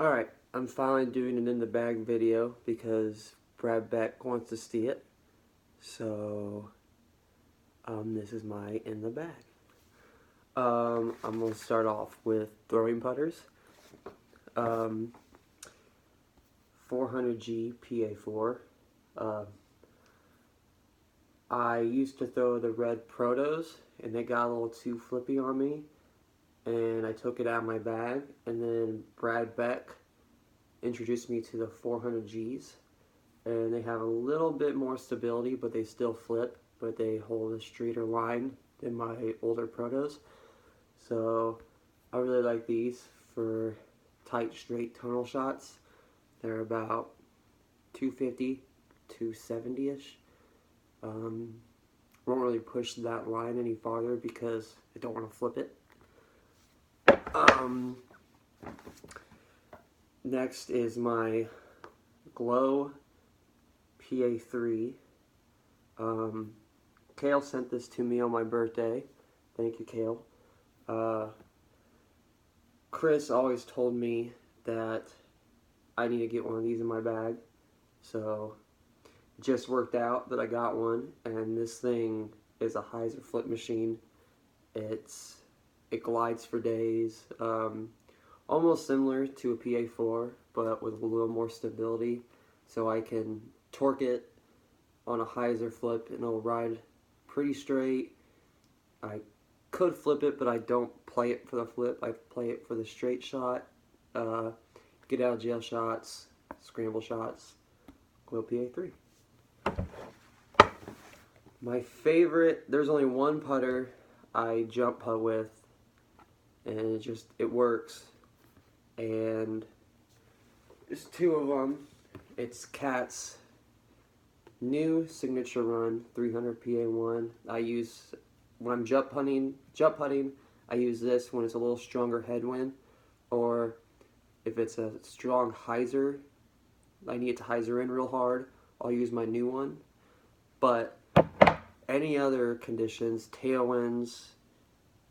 Alright, I'm finally doing an in the bag video because Brad Beck wants to see it. So, this is my in the bag. I'm going to start off with throwing putters. 400G PA4. I used to throw the red Protos and they got a little too flippy on me. And I took it out of my bag, and then Brad Beck introduced me to the 400Gs, and they have a little bit more stability, but they still flip, but they hold a straighter line than my older Protos. So I really like these for tight, straight tonal shots. They're about 250, 270-ish. Won't really push that line any farther because I don't want to flip it. Next is my Glow PA3. Kale sent this to me on my birthday. Thank you, Kale. Chris always told me that I need to get one of these in my bag. So, it just worked out that I got one. And this thing is a hyzer flip machine. It glides for days. Almost similar to a PA4, but with a little more stability. So I can torque it on a hyzer flip and it'll ride pretty straight. I could flip it, but I don't play it for the flip. I play it for the straight shot, get out of jail shots, scramble shots. Glow PA3. My favorite, there's only one putter I jump putt with, and it works. And there's two of them. It's Cat's new signature run 300 PA1. I use when I'm jump putting. I use this when it's a little stronger headwind, or if it's a strong hyzer, I need it to hyzer in real hard, I'll use my new one. But any other conditions, tailwinds,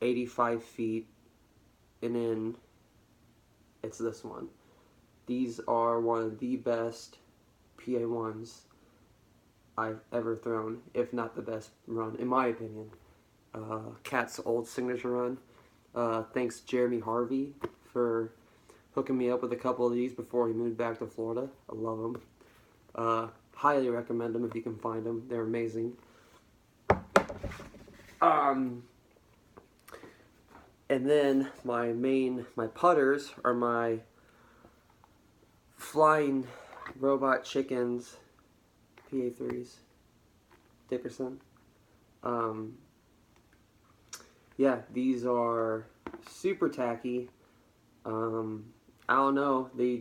85 feet and in, it's this one. These are one of the best PA1s I've ever thrown, if not the best run, in my opinion. Cat's old signature run. Thanks Jeremy Harvey for hooking me up with a couple of these before he moved back to Florida. I love them. Highly recommend them if you can find them. They're amazing. And then my putters are my Flying Robot Chickens PA3s, Dickerson. Yeah, these are super tacky. I don't know, they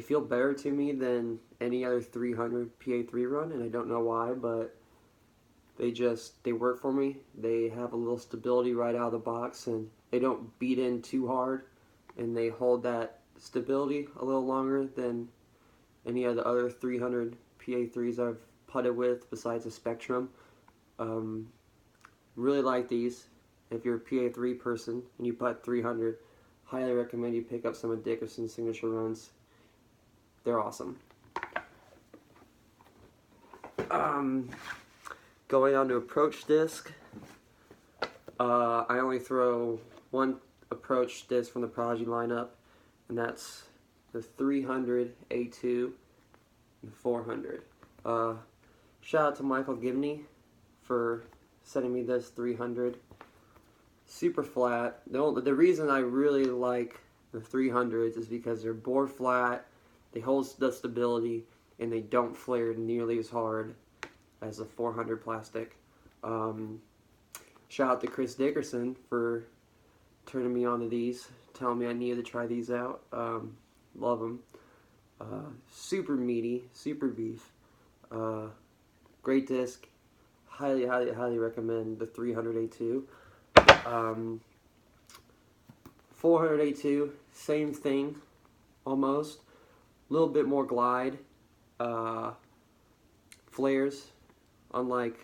feel better to me than any other 300 PA3 run, and I don't know why, but they work for me. They have a little stability right out of the box, and they don't beat in too hard, and they hold that stability a little longer than any of the other 300 PA3s I've putted with besides the Spectrum. Really like these. If you're a PA3 person and you putt 300, highly recommend you pick up some of Dickerson's signature runs. They're awesome. Going on to approach disc, I only throw one approach disc from the Prodigy lineup, and that's the 300 A2 and 400. Shout out to Michael Gibney for sending me this 300. Super flat. The reason I really like the 300s is because they're bore flat, they hold the stability, and they don't flare nearly as hard as a 400 plastic. Shout out to Chris Dickerson for turning me on to these, telling me I needed to try these out. Love them. Super meaty, super beef. Great disc. Highly, highly, highly recommend the 300 A2. 400 A2, same thing, almost. A little bit more glide. Flares. Unlike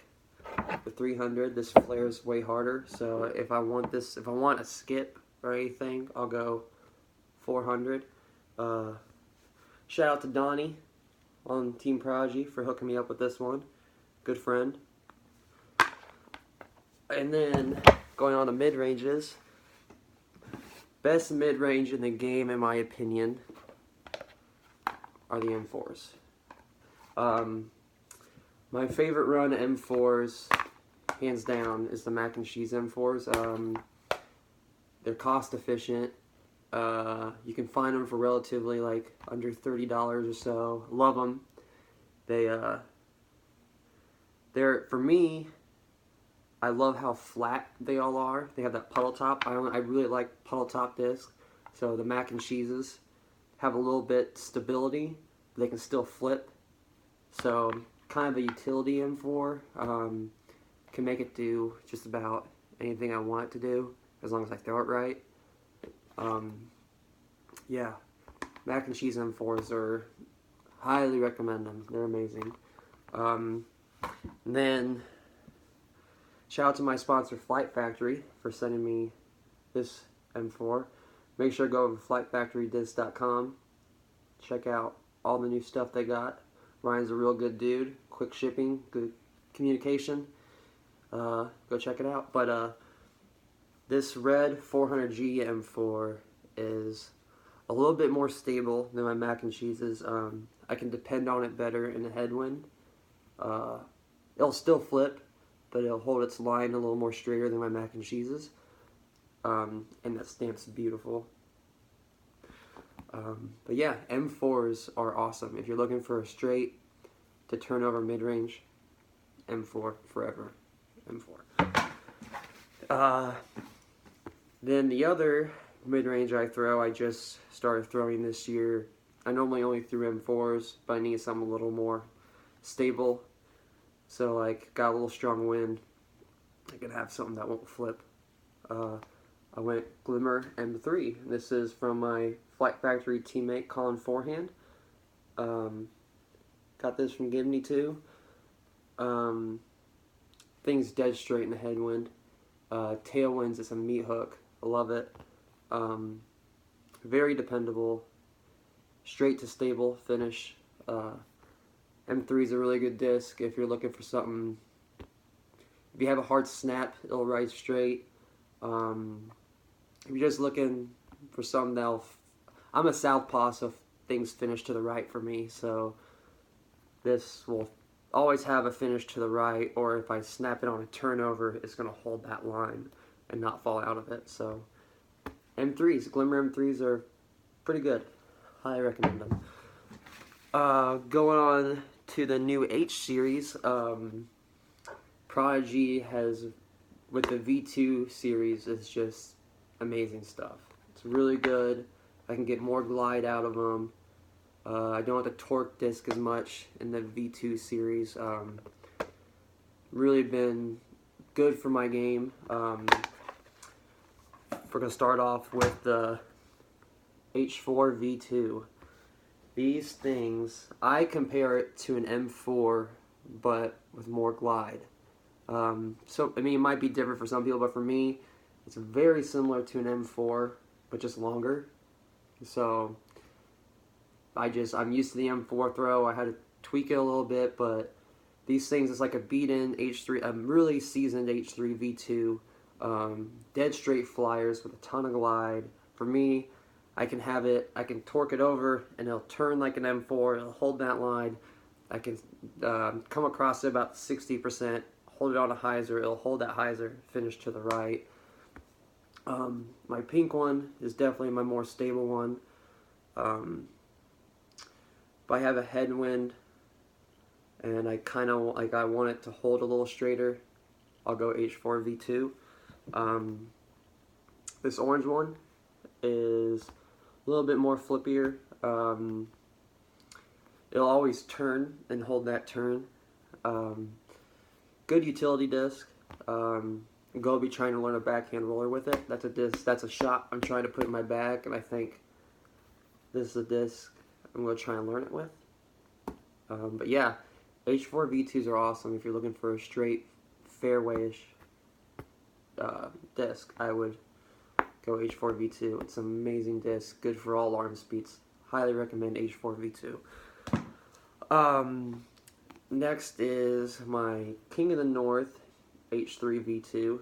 the 300, this flares way harder. So if I want a skip or anything, I'll go 400. Shout out to Donnie on Team Prodigy for hooking me up with this one. Good friend. And then going on to mid-ranges. Best mid-range in the game, in my opinion, are the M4s. My favorite run M4s, hands down, is the Mac and Cheese M4s. They're cost efficient. You can find them for relatively like under $30 or so. Love them. They're, for me, I love how flat they all are. They have that puddle top. I really like puddle top disc. So the Mac and Cheeses have a little bit stability, but they can still flip. So kind of a utility M4. Can make it do just about anything I want it to do as long as I throw it right. Yeah, Mac and Cheese M4s are, highly recommend them. They're amazing. And then shout out to my sponsor Flight Factory for sending me this M4. Make sure to go over to flightfactorydisc.com. Check out all the new stuff they got. Ryan's a real good dude. Quick shipping, good communication. Go check it out. But this red 400G M4 is a little bit more stable than my Mac and Cheeses. I can depend on it better in a headwind. It'll still flip, but it'll hold its line a little more straighter than my Mac and Cheeses. And that stamp's beautiful. But yeah, M4s are awesome. If you're looking for a straight to turnover mid-range, M4 forever. M4. Then the other mid-range I throw, I just started throwing this year. I normally only threw M4s, but I need something a little more stable. So like, got a little strong wind, I could have something that won't flip. I went Glimmer M3. This is from my Flight Factory teammate Colin Forehand. Got this from Gibney too. Thing's dead straight in the headwind. Tailwinds, it's a meat hook. I love it. Very dependable. Straight to stable finish. M3 is a really good disc if you're looking for something. If you have a hard snap, it'll ride straight. If you're just looking for something that'll... I'm a southpaw, so things finish to the right for me. So this will always have a finish to the right, or if I snap it on a turnover, it's going to hold that line and not fall out of it. So M3s, Glimmer M3s are pretty good. Highly recommend them. Going on to the new H series, Prodigy has, with the V2 series, it's just amazing stuff. It's really good. I can get more glide out of them. I don't have to torque disc as much in the V2 series. Really been good for my game. We're going to start off with the H4 V2. These things, I compare it to an M4, but with more glide. So, I mean, it might be different for some people, but for me, it's very similar to an M4, but just longer. So, I'm used to the M4 throw. I had to tweak it a little bit, but these things, it's like a beat-in H3, a really seasoned H3 V2, dead straight flyers with a ton of glide. For me, I can have it, I can torque it over, and it'll turn like an M4, it'll hold that line. I can come across it about 60%, hold it on a hyzer, it'll hold that hyzer, finish to the right. My pink one is definitely my more stable one. If I have a headwind and I kind of like I want it to hold a little straighter, I'll go H4 V2. This orange one is a little bit more flippier. It'll always turn and hold that turn. Good utility disc. Go be trying to learn a backhand roller with it. That's a disc. That's a shot I'm trying to put in my bag, and I think this is a disc I'm going to try and learn it with. But yeah, H4 V2s are awesome if you're looking for a straight fairway-ish disc. I would go H4V2. It's an amazing disc, good for all arm speeds. Highly recommend H4V2. Next is my King of the North H3V2.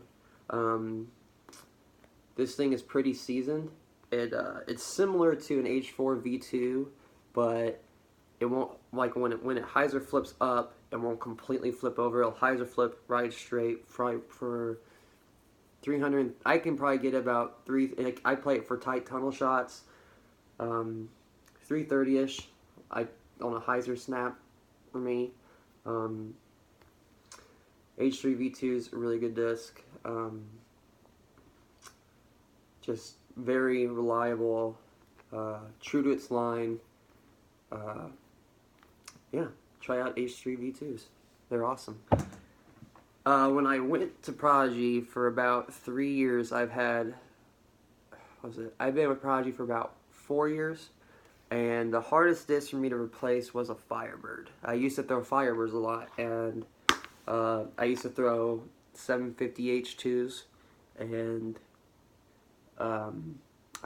This thing is pretty seasoned. It's similar to an H4V2, but it won't, like when it hyzer flips up, it won't completely flip over. It'll hyzer flip right straight for 300. I can probably get about I play it for tight tunnel shots, 330ish. On a hyzer snap for me. H3V2 is a really good disc. Just very reliable, true to its line. Yeah, try out H3V2s. They're awesome. When I went to Prodigy for about 3 years, I've been with Prodigy for about 4 years, and the hardest disc for me to replace was a Firebird. I used to throw Firebirds a lot, and I used to throw 750 H2s, and I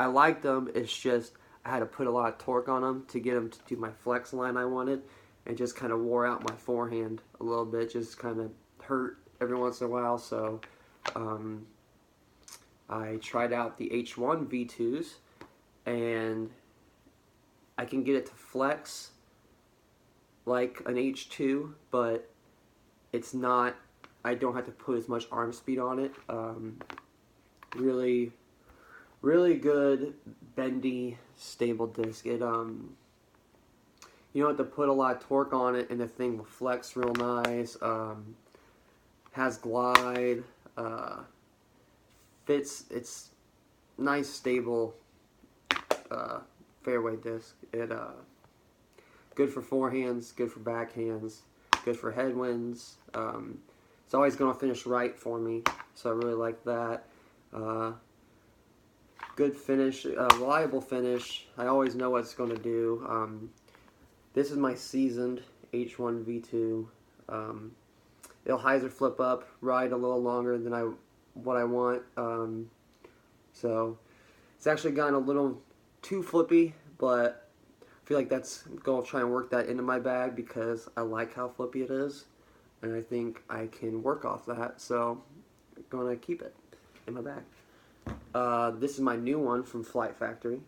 liked them. It's just I had to put a lot of torque on them to get them to do my flex line I wanted, and just kind of wore out my forehand a little bit, just kind of hurt every once in a while. So I tried out the H1 V2s, and I can get it to flex like an H2, but it's not, I don't have to put as much arm speed on it. Really, really good, bendy, stable disc. It, you don't have to put a lot of torque on it, and the thing will flex real nice. Has glide, fits, it's nice, stable, fairway disc. Good for forehands, good for backhands, good for headwinds. It's always going to finish right for me, so I really like that. Good finish, reliable finish. I always know what it's going to do. This is my seasoned H1 V2. It'll hyzer flip up, ride a little longer than what I want. So it's actually gotten a little too flippy, but I feel like that's going to try and work that into my bag because I like how flippy it is, and I think I can work off that. So I'm gonna keep it in my bag. This is my new one from Flight Factory.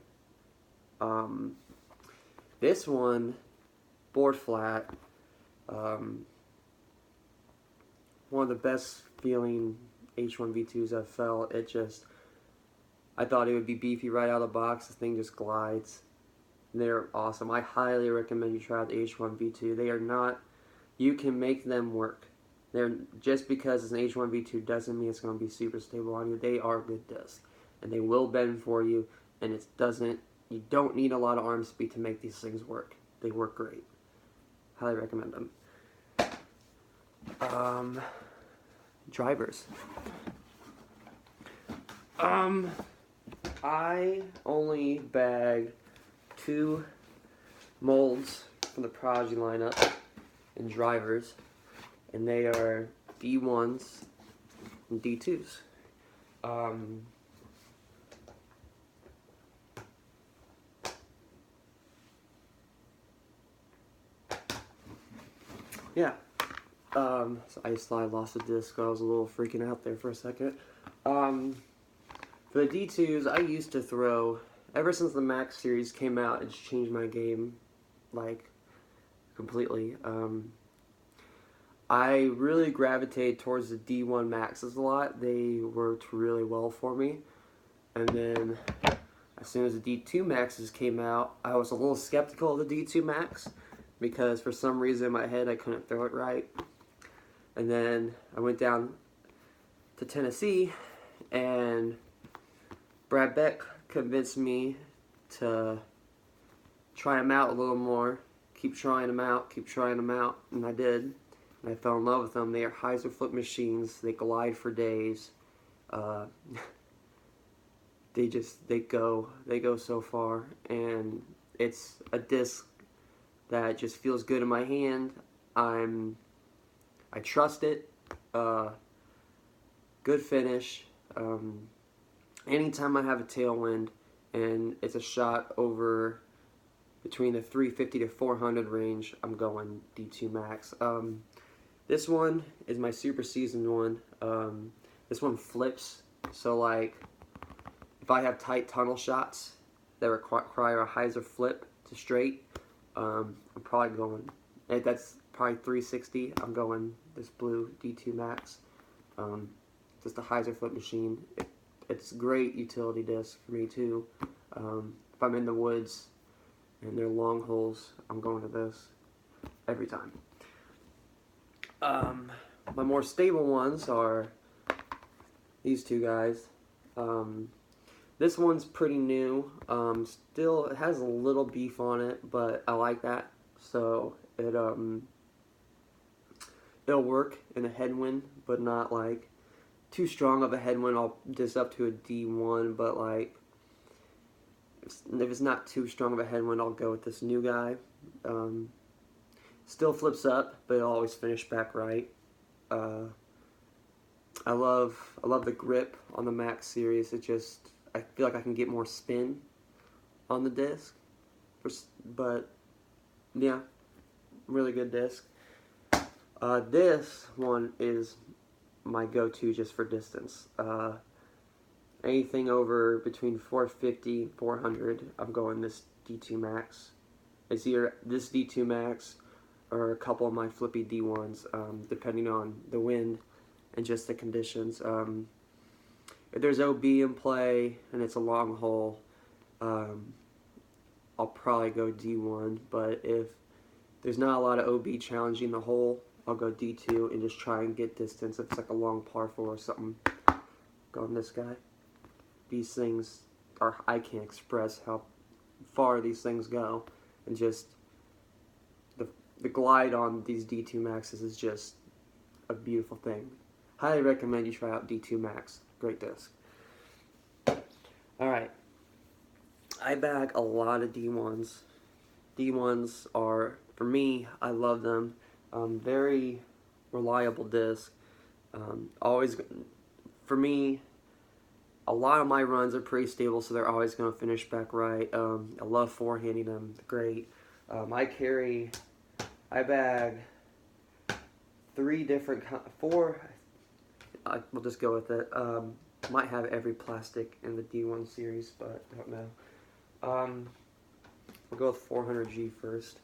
This one, board flat. One of the best feeling H1V2s I've felt. I thought it would be beefy right out of the box. This thing just glides. They're awesome. I highly recommend you try out the H1V2. They are not, you can make them work. Just because it's an H1V2 doesn't mean it's going to be super stable on you. They are good discs, and they will bend for you, and you don't need a lot of arm speed to make these things work. They work great. Highly recommend them. Drivers. I only bag 2 molds from the Prodigy lineup in drivers, and they are D1s and D2s. Yeah. So I just thought I lost the disc. I was a little freaking out there for a second. For the D2s, I used to throw, ever since the Max series came out, it's changed my game, like, completely. I really gravitated towards the D1 Maxes a lot. They worked really well for me. And then, as soon as the D2 Maxes came out, I was a little skeptical of the D2 Max, because for some reason in my head I couldn't throw it right. And then I went down to Tennessee, and Brad Beck convinced me to try them out a little more. Keep trying them out, and I did. And I fell in love with them. They are hyzer flip machines. They glide for days. They go so far, and it's a disc that just feels good in my hand. I trust it. Good finish. anytime I have a tailwind and it's a shot over between the 350 to 400 range, I'm going D2 Max. This one is my super seasoned one. This one flips, so like if I have tight tunnel shots that require a hyzer flip to straight, I'm probably going, that's probably 360, I'm going this blue D2 Max. Just a hyzer flip machine. It's great utility disc for me too. If I'm in the woods and they're long holes, I'm going to this every time. My more stable ones are these two guys. This one's pretty new. Still, it has a little beef on it, but I like that. So it'll work in a headwind, but not like too strong of a headwind. I'll just up to a D1, but like if it's not too strong of a headwind, I'll go with this new guy. Still flips up, but it'll always finish back right. I love the grip on the Max series. I feel like I can get more spin on the disc, but yeah, really good disc. This one is my go-to just for distance. Anything over between 450 and 400, I'm going this D2 Max. It's either this D2 Max or a couple of my flippy D1s, depending on the wind and just the conditions. If there's OB in play and it's a long hole, I'll probably go D1, but if there's not a lot of OB challenging the hole, I'll go D2 and just try and get distance. If it's like a long par 4 or something, go on this guy. These things I can't express how far these things go, and just the glide on these D2 Maxes is just a beautiful thing. Highly recommend you try out D2 Max. Great disc. Alright. I bag a lot of D1s. D1s are, for me, I love them. Very reliable disc. Always, for me, a lot of my runs are pretty stable, so they're always going to finish back right. I love forehanding them. Great. I bag four, we'll just go with it. Might have every plastic in the D1 series, but I don't know. We'll go with 400G first.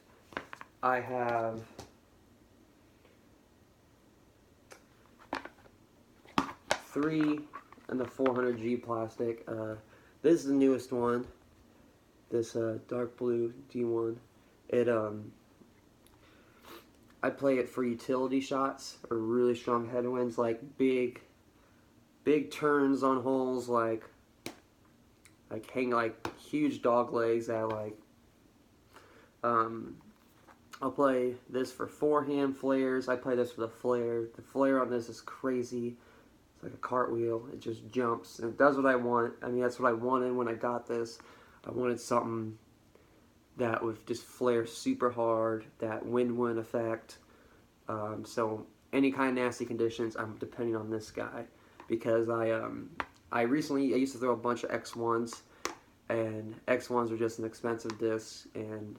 I have three in the 400G plastic. This is the newest one. This dark blue D1. I play it for utility shots or really strong headwinds, like big turns on holes, like hang like huge dog legs that I'll play this for forehand flares. I play this for the flare. The flare on this is crazy. It's like a cartwheel. It just jumps and it does what I want. I mean, that's what I wanted when I got this. I wanted something that would just flare super hard, that wind effect. So any kind of nasty conditions, I'm depending on this guy, because I used to throw a bunch of X1s, and X1s are just an expensive disc, and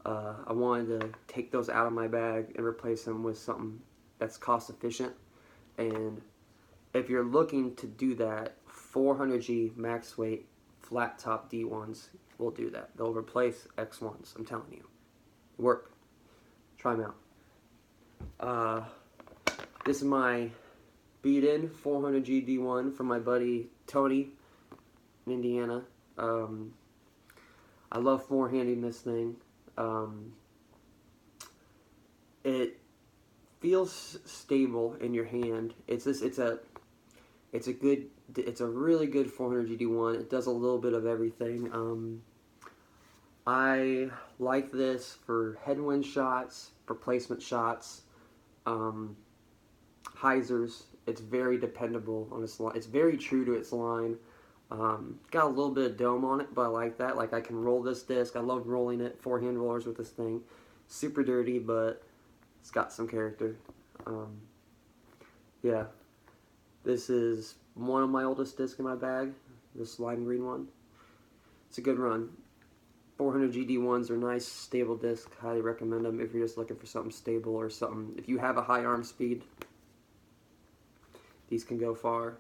I wanted to take those out of my bag and replace them with something that's cost efficient. And if you're looking to do that, 400G max weight flat top D1s will do that. They'll replace X1s, I'm telling you. Work. Try them out. This is my beat-in 400G D1 from my buddy Tony in Indiana. I love forehanding this thing. It feels stable in your hand. It's a really good 400G D1. It does a little bit of everything. I like this for headwind shots, for placement shots, hyzers. It's very dependable on its line. It's very true to its line. Got a little bit of dome on it, but I like that. Like, I can roll this disc. I love rolling it, forehand rollers with this thing. Super dirty, but it's got some character. Yeah, this is one of my oldest discs in my bag, this lime green one. It's a good run. 400 GD1s are nice, stable disc. Highly recommend them if you're just looking for something stable or something. If you have a high arm speed, these can go far.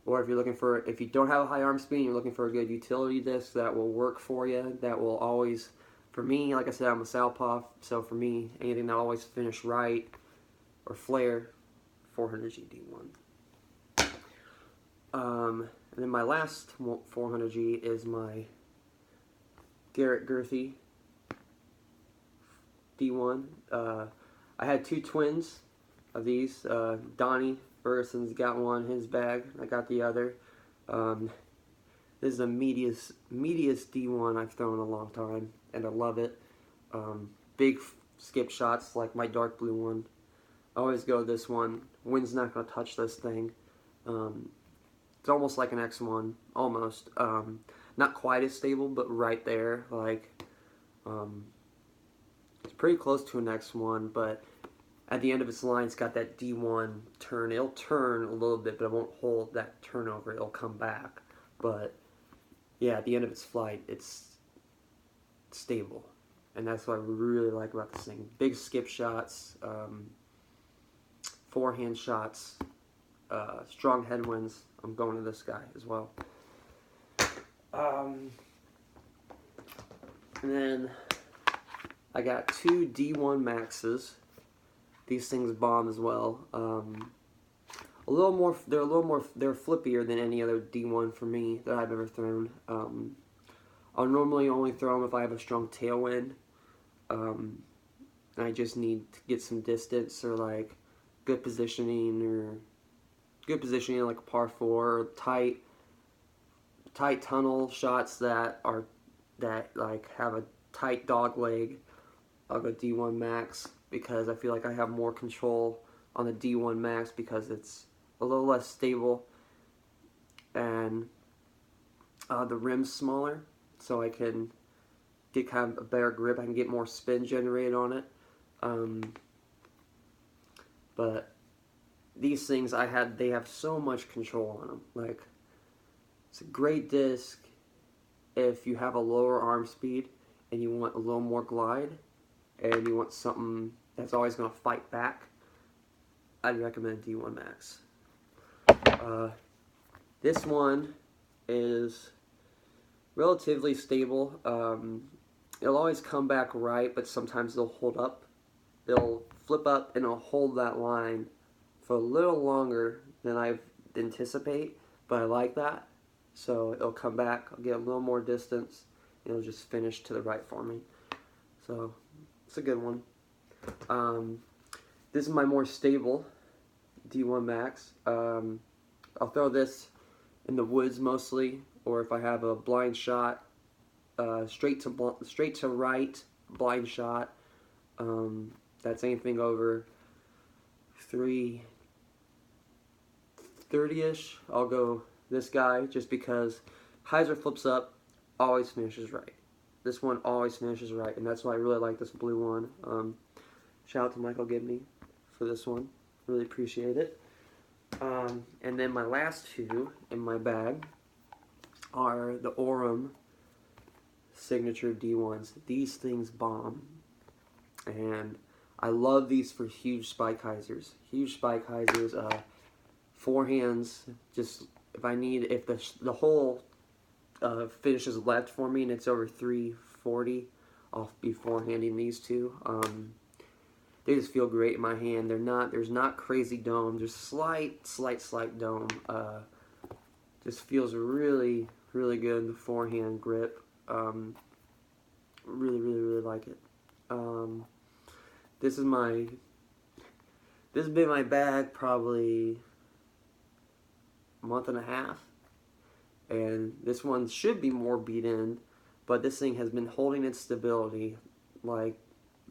Or if you're looking for, if you don't have a high arm speed and you're looking for a good utility disc that will work for you, that will always, for me, like I said, I'm a southpaw, so for me, anything that always finish right or flare, 400 GD1. And then my last 400G is my Garrett Gurthie D1. I had two twins of these. Donnie Ferguson's got one in his bag. I got the other. This is the meatiest D1 I've thrown in a long time, and I love it. Big skip shots like my dark blue one. I always go this one. Wind's not going to touch this thing. It's almost like an X1, almost. Not quite as stable, but right there. Like, it's pretty close to an X1, but at the end of its line, it's got that D1 turn. It'll turn a little bit, but it won't hold that turnover. It'll come back. But, yeah, at the end of its flight, it's stable. And that's what I really like about this thing. Big skip shots, forehand shots, strong headwinds. I'm going to this guy as well. And then I got two D1 Maxes. These things bomb as well. They're flippier than any other D1 for me that I've ever thrown. I'll normally only throw them if I have a strong tailwind. I just need to get some distance or like good positioning like a par 4 or tight tunnel shots that like have a tight dog leg. I'll go D1 Max because I feel like I have more control on the D1 Max because it's a little less stable and the rim's smaller, so I can get kind of a better grip. I can get more spin generated on it. But these things they have so much control on them. Like, it's a great disc if you have a lower arm speed and you want a little more glide and you want something that's always going to fight back. I'd recommend D1 Max. This one is relatively stable. It'll always come back right, but sometimes they'll hold up. They'll flip up and it'll hold that line for a little longer than I anticipate, but I like that. So it'll come back, I'll get a little more distance, and it'll just finish to the right for me. So it's a good one. This is my more stable D1 Max. I'll throw this in the woods mostly, or if I have a blind shot, straight to right blind shot. That's anything over 330-ish. I'll go this guy just because hyzer flips up, always finishes right. This one always finishes right, and that's why I really like this blue one. Shout out to Michael Gibney for this one. Really appreciate it. And then my last two in my bag are the Aurum Signature D1s. These things bomb. And I love these for huge spike hyzers. Huge spike hyzers, forehands, just if the hole finish is left for me and it's over 340, I'll be forehanding these two. They just feel great in my hand. There's not crazy dome, just slight dome. Just feels really, really good in the forehand grip. Really like it. This has been my bag probably a month and a half, and this one should be more beat in, but this thing has been holding its stability like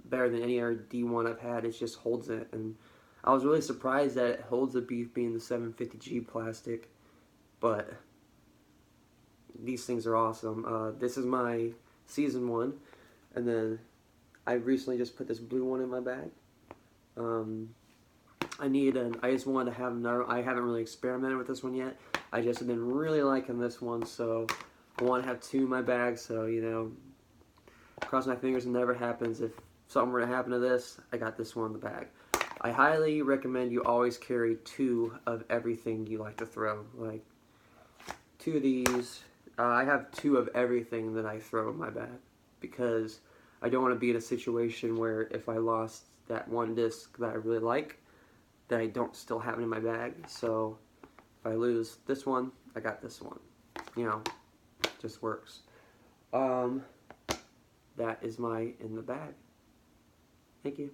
better than any other D1 I've had. It just holds it, and I was really surprised that it holds the beef being the 750G plastic, but these things are awesome. This is my season one, and then I recently just put this blue one in my bag. I just wanted to have another. I haven't really experimented with this one yet. I just have been really liking this one, so I want to have two in my bag. So cross my fingers it never happens. If something were to happen to this, I got this one in the bag. I highly recommend you always carry two of everything you like to throw. Like two of these. I have two of everything that I throw in my bag because I don't want to be in a situation where if I lost that one disc that I really like, that I don't still have it in my bag. So if I lose this one, I got this one. Just works. That is my in the bag. Thank you.